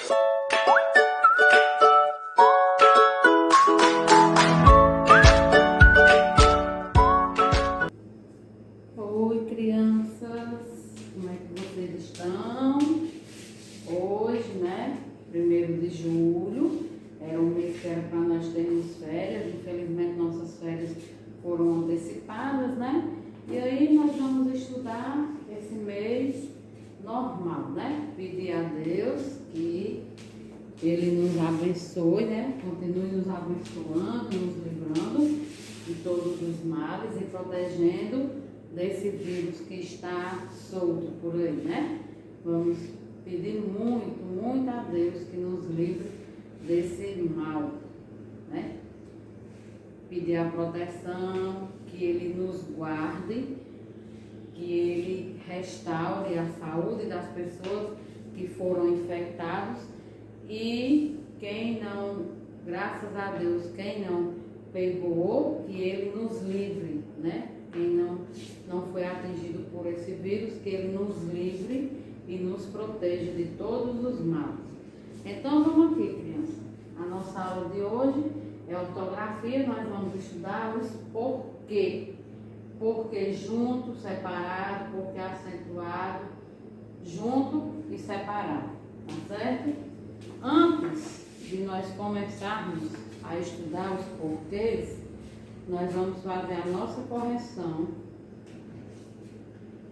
Oi, crianças, como é que vocês estão? Hoje, né, 1º de julho, era um mês que era para nós termos férias, infelizmente nossas férias foram antecipadas, né? E aí nós vamos estudar esse mês normal, né? Pedir a Deus que Ele nos abençoe, né? Continue nos abençoando, nos livrando de todos os males e protegendo desse vírus que está solto por aí, né? Vamos pedir muito, muito a Deus que nos livre desse mal, né? Pedir a proteção, que Ele nos guarde, que Ele restaure a saúde das pessoas que foram infectados e quem não, graças a Deus, quem não pegou, que Ele nos livre, né? Quem não foi atingido por esse vírus, que Ele nos livre e nos proteja de todos os males. Então vamos aqui, criança. A nossa aula de hoje é ortografia, nós vamos estudar os porquê. Porquê junto, separado, porquê acentuado, junto e separado, tá certo? Antes de nós começarmos a estudar os porquês, nós vamos fazer a nossa correção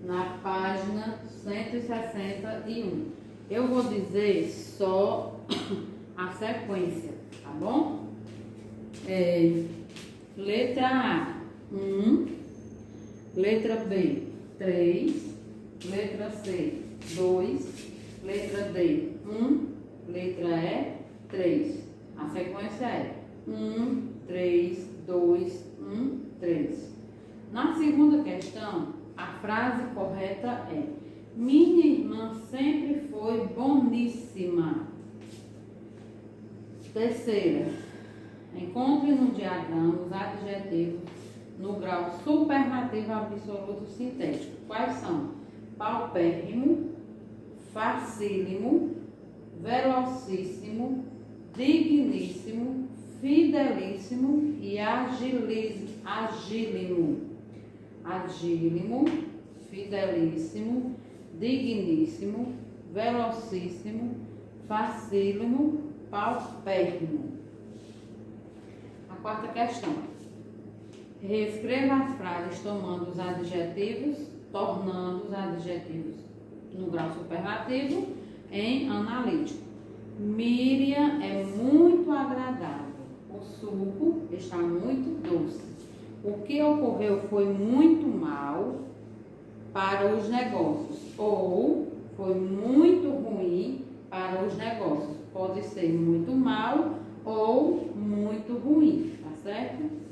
na página 161. Eu vou dizer só a sequência, tá bom? Letra A, 1, letra B, 3, letra C, 2, letra D, 1, letra E, 3. A sequência é 1, 3, 2, 1, 3. Na segunda questão, a frase correta é: minha irmã sempre foi boníssima. Terceira, encontre no diagrama os adjetivos no grau superlativo absoluto sintético. Quais são? Paupérrimo, facílimo, velocíssimo, digníssimo, fidelíssimo e agílimo. Agílimo, fidelíssimo, digníssimo, velocíssimo, facílimo, paupérrimo. A quarta questão. Reescreva as frases tomando os adjetivos, tornando os adjetivos no grau superlativo em analítico. Miriam é muito agradável. O suco está muito doce. O que ocorreu foi muito mal para os negócios ou foi muito ruim para os negócios. Pode ser muito mal ou muito ruim, tá certo?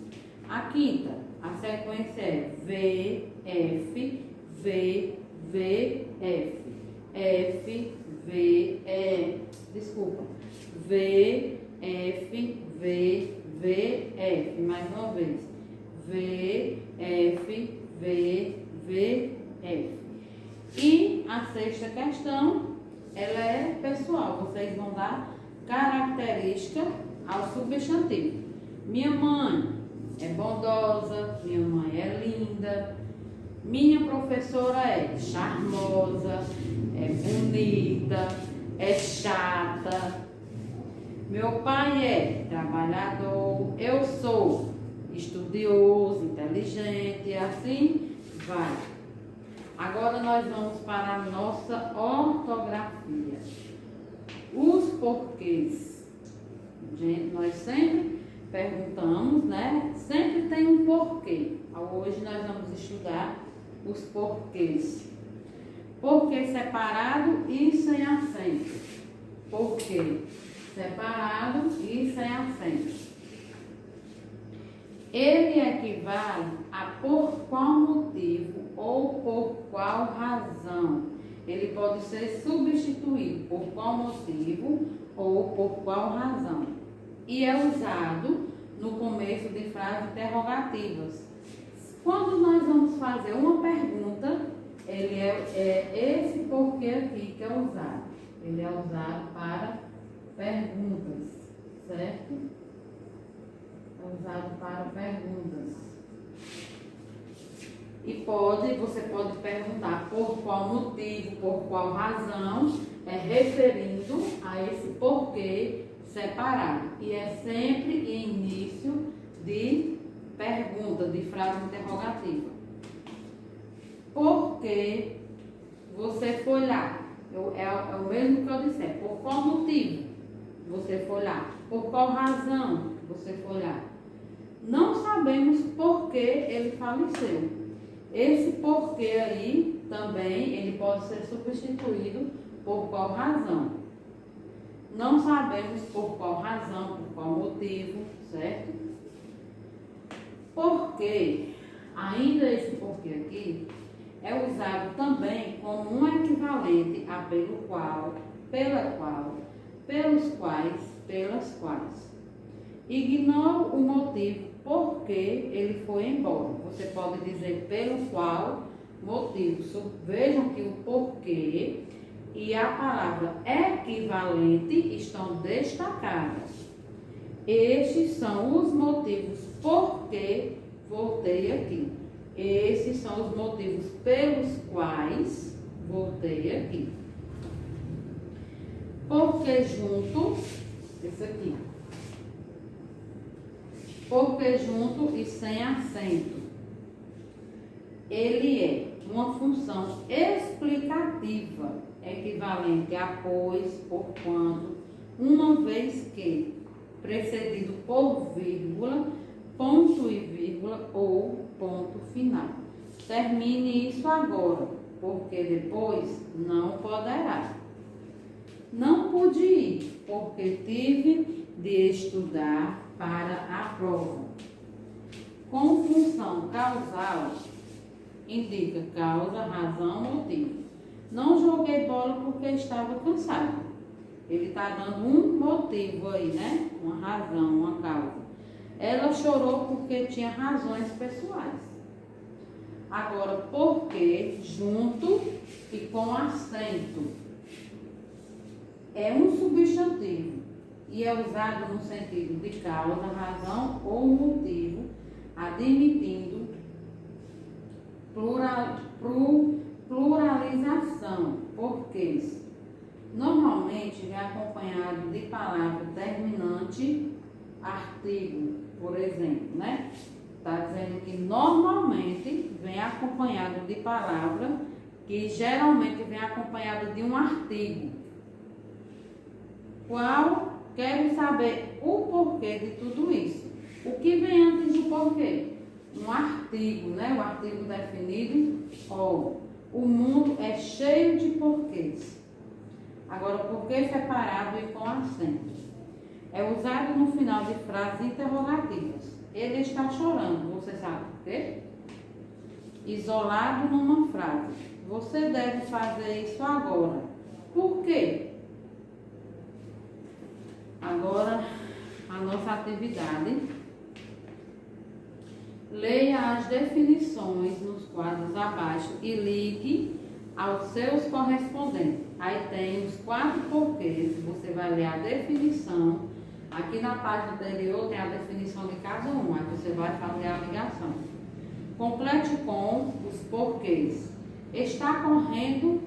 A quinta, a sequência é V, F, V, V, F. F, V, desculpa. V, F, V, V, F. Mais uma vez. V, F, V, V, F. E a sexta questão, ela é pessoal. Vocês vão dar característica ao substantivo. Minha mãe é bondosa, minha mãe é linda, minha professora é charmosa, é bonita, é chata, meu pai é trabalhador, eu sou estudioso, inteligente, assim vai. Agora nós vamos para a nossa ortografia. Os porquês. Gente, nós sempre perguntamos, né? Sempre tem um porquê. Hoje nós vamos estudar os porquês. Porquê separado e sem acento. Porquê separado e sem acento. Ele equivale a por qual motivo ou por qual razão. Ele pode ser substituído por qual motivo ou por qual razão. E é usado no começo de frases interrogativas. Quando nós vamos fazer uma pergunta, ele é esse porquê aqui que é usado. Ele é usado para perguntas, certo? É usado para perguntas. E você pode perguntar por qual motivo, por qual razão, referindo a esse porquê separado. E é sempre início de pergunta, de frase interrogativa. Por que você foi lá? É o mesmo que eu disser. Por qual motivo você foi lá? Por qual razão você foi lá? Não sabemos por que ele faleceu. Esse porquê aí também ele pode ser substituído por qual razão. Não sabemos por qual razão, por qual motivo, certo? Porquê, ainda esse porquê aqui, é usado também como um equivalente a pelo qual, pela qual, pelos quais, pelas quais. Ignoro o motivo por que ele foi embora. Você pode dizer pelo qual motivo. Vejam que o porquê e a palavra equivalente estão destacadas. Estes são os motivos por que voltei aqui. Esses são os motivos pelos quais voltei aqui. Porque junto, esse aqui. Porque junto e sem acento. Ele é uma função explicativa, equivalente a pois, por quanto, uma vez que, precedido por vírgula, ponto e vírgula ou ponto final. Termine isso agora, porque depois não poderá. Não pude ir, porque tive de estudar para a prova. Com função causal, indica causa, razão, motivo. Não joguei bola porque estava cansado. Ele está dando um motivo aí, né? Uma razão, uma causa. Ela chorou porque tinha razões pessoais. Agora, porque, junto e com acento. É um substantivo e é usado no sentido de causa, razão ou motivo, admitindo pluralização, porque normalmente vem acompanhado de palavra terminante, artigo, por exemplo, né? Está dizendo que normalmente vem acompanhado de palavra que geralmente vem acompanhado de um artigo. Qual? Quero saber o porquê de tudo isso. O que vem antes do porquê? Um artigo, né? O artigo definido, ó. O mundo é cheio de porquês. Agora, porquê separado e com acento. É usado no final de frases interrogativas. Ele está chorando, você sabe por quê? Isolado numa frase. Você deve fazer isso agora. Por quê? Agora, a nossa atividade. Leia as definições nos quadros abaixo e ligue aos seus correspondentes. Aí tem os 4 porquês. Você vai ler a definição. Aqui na página anterior tem a definição de cada um. Aí você vai fazer a ligação. Complete com os porquês. Está correndo.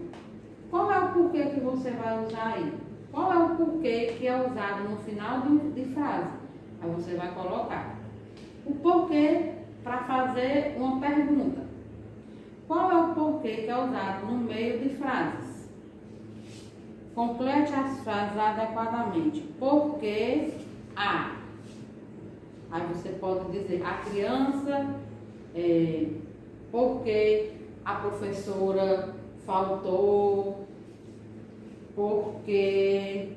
Qual é o porquê que você vai usar aí? Qual é o porquê que é usado no final de frase? Aí você vai colocar o porquê para fazer uma pergunta. Qual é o porquê que é usado no meio de frases? Complete as frases adequadamente. Porque a. Aí você pode dizer a criança, porque a professora faltou, porque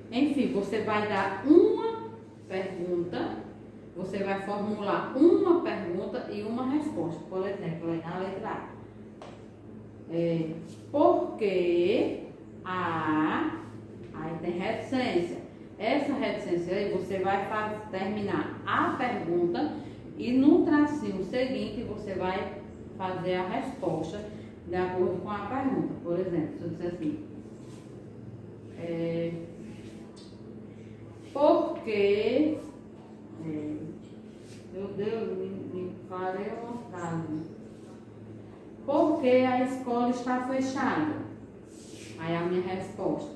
enfim, você vai dar uma pergunta, você vai formular uma pergunta e uma resposta. Por exemplo, na letra A. Porque a, aí tem reticência. Essa reticência aí você vai terminar a pergunta e no tracinho seguinte você vai fazer a resposta de acordo com a pergunta. Por exemplo, se eu disser assim, por que, meu Deus, me falei uma frase. Por que a escola está fechada? Aí a minha resposta,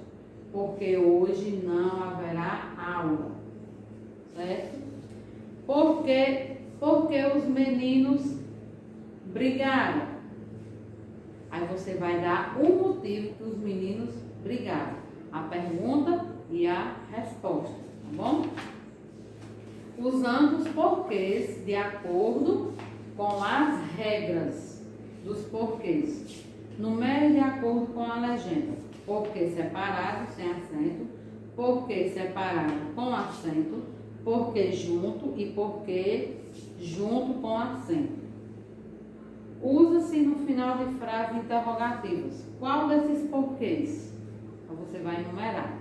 porque hoje não haverá aula, certo? Porque os meninos brigaram. Aí você vai dar o motivo que os meninos brigaram. A pergunta e a resposta, tá bom? Usando os porquês de acordo com as regras dos porquês. Numere de acordo com a legenda. Porquê separado, sem acento. Porquê separado com acento. Porquê junto e porquê junto com acento. Usa-se no final de frases interrogativas. Qual desses porquês? Então você vai enumerar.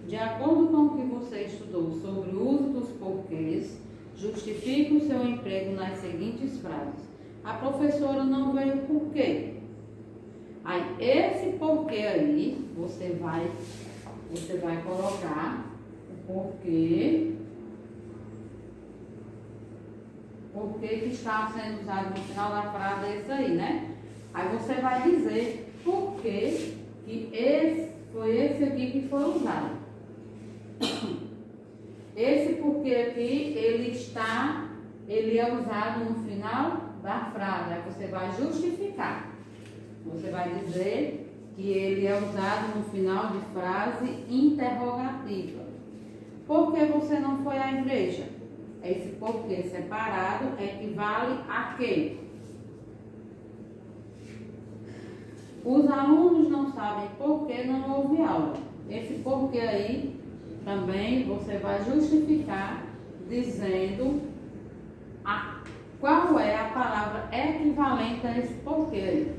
De acordo com o que você estudou sobre o uso dos porquês, justifique o seu emprego nas seguintes frases. A professora não veio por quê? Aí, esse porquê aí, você vai colocar o porquê que está sendo usado no final da frase é esse aí, né? Aí você vai dizer por que foi esse aqui que foi usado. Esse porquê aqui, ele é usado no final da frase. Aí você vai justificar. Você vai dizer que ele é usado no final de frase interrogativa. Por que você não foi à igreja? Esse porquê separado equivale a quê? Os alunos não sabem por que não houve aula. Esse porquê aí também você vai justificar dizendo qual é a palavra equivalente a esse porquê aí.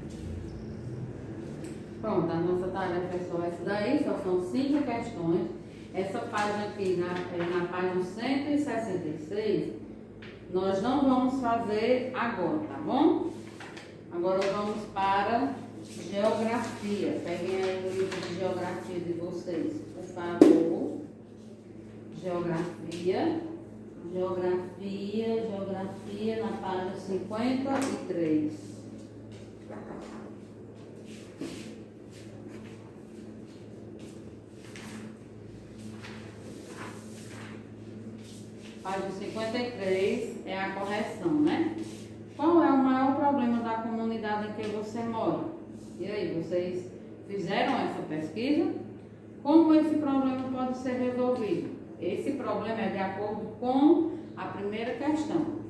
Pronto, a nossa tarefa é só essa daí, só são 5 questões. Essa página aqui, na página 166, nós não vamos fazer agora, tá bom? Agora vamos para geografia. Peguem aí o livro de geografia de vocês, por favor. Geografia, na página 53. Página 53 é a correção, né? Qual é o maior problema da comunidade em que você mora? E aí, vocês fizeram essa pesquisa? Como esse problema pode ser resolvido? Esse problema é de acordo com a primeira questão.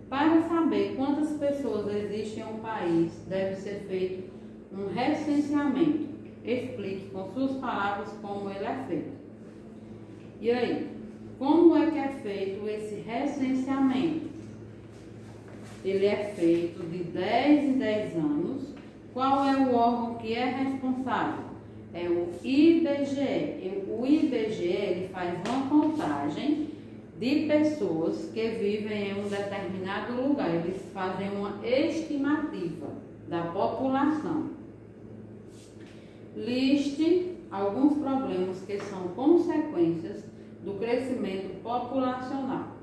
Para saber quantas pessoas existem em um país, deve ser feito um recenseamento. Explique com suas palavras como ele é feito. E aí, como é que é feito esse recenseamento? Ele é feito de 10 em 10 anos. Qual é o órgão que é responsável? É o IBGE. O IBGE ele faz uma contagem de pessoas que vivem em um determinado lugar. Eles fazem uma estimativa da população. Liste alguns problemas que são consequências do crescimento populacional.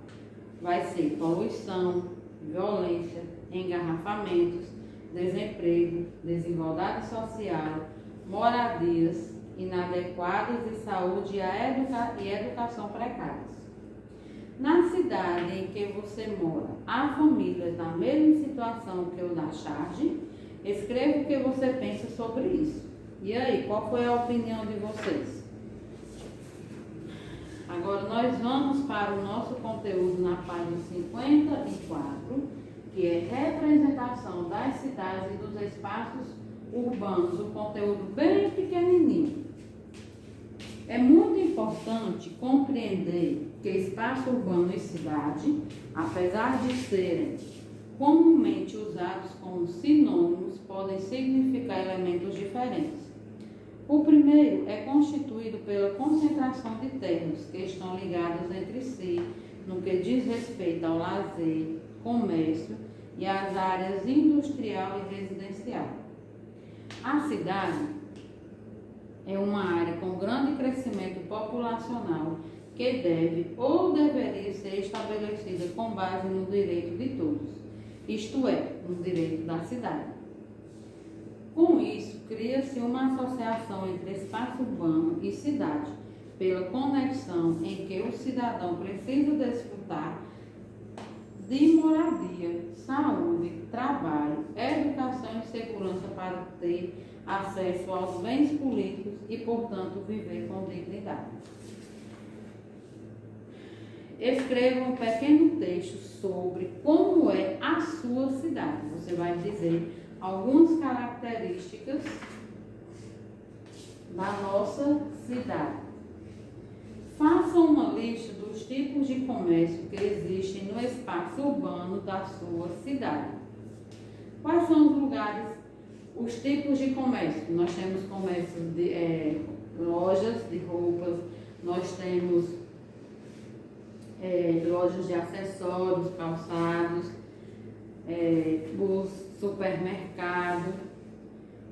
Vai ser poluição, violência, engarrafamentos, desemprego, desigualdade social, moradias inadequadas e saúde e educação precárias. Na cidade em que você mora, há famílias na mesma situação que o da charge? Escreva o que você pensa sobre isso. E aí, qual foi a opinião de vocês? Agora nós vamos para o nosso conteúdo na página 54, que é representação das cidades e dos espaços urbanos, um conteúdo bem pequenininho. É muito importante compreender que espaço urbano e cidade, apesar de serem comumente usados como sinônimos, podem significar elementos diferentes. O primeiro é constituído pela concentração de terras que estão ligadas entre si no que diz respeito ao lazer, comércio e as áreas industrial e residencial. A cidade é uma área com grande crescimento populacional que deve ou deveria ser estabelecida com base no direito de todos, isto é, no direito da cidade. Com isso, cria-se uma associação entre espaço urbano e cidade, pela conexão em que o cidadão precisa desfrutar de moradia, saúde, trabalho, educação e segurança para ter acesso aos bens políticos e, portanto, viver com dignidade. Escreva um pequeno texto sobre como é a sua cidade. Você vai dizer algumas características da nossa cidade. Faça uma lista dos tipos de comércio que existem no espaço urbano da sua cidade. Quais são os lugares, os tipos de comércio? Nós temos comércio de lojas de roupas, nós temos lojas de acessórios, calçados, os supermercados.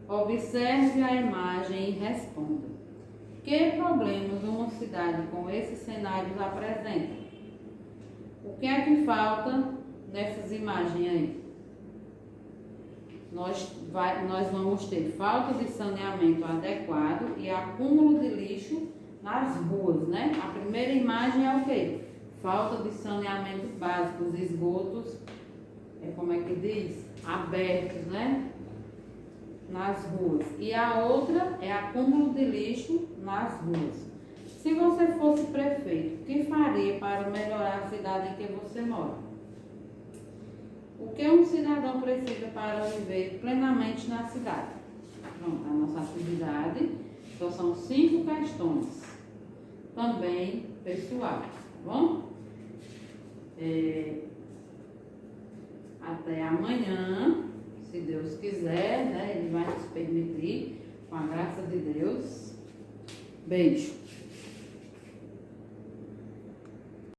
Observe a imagem e responda. Que problemas uma cidade com esses cenários apresenta? O que é que falta nessas imagens aí? Nós vamos ter falta de saneamento adequado e acúmulo de lixo nas ruas, né? A primeira imagem é o quê? Falta de saneamento básico, os esgotos, como é que diz? Abertos, né? Nas ruas. E a outra é acúmulo de lixo nas ruas. Se você fosse prefeito, o que faria para melhorar a cidade em que você mora? O que um cidadão precisa para viver plenamente na cidade? Pronto, a nossa atividade. Então são 5 questões. Também pessoal, tá bom? Até amanhã, se Deus quiser, né? Ele vai nos permitir, com a graça de Deus. Beijo.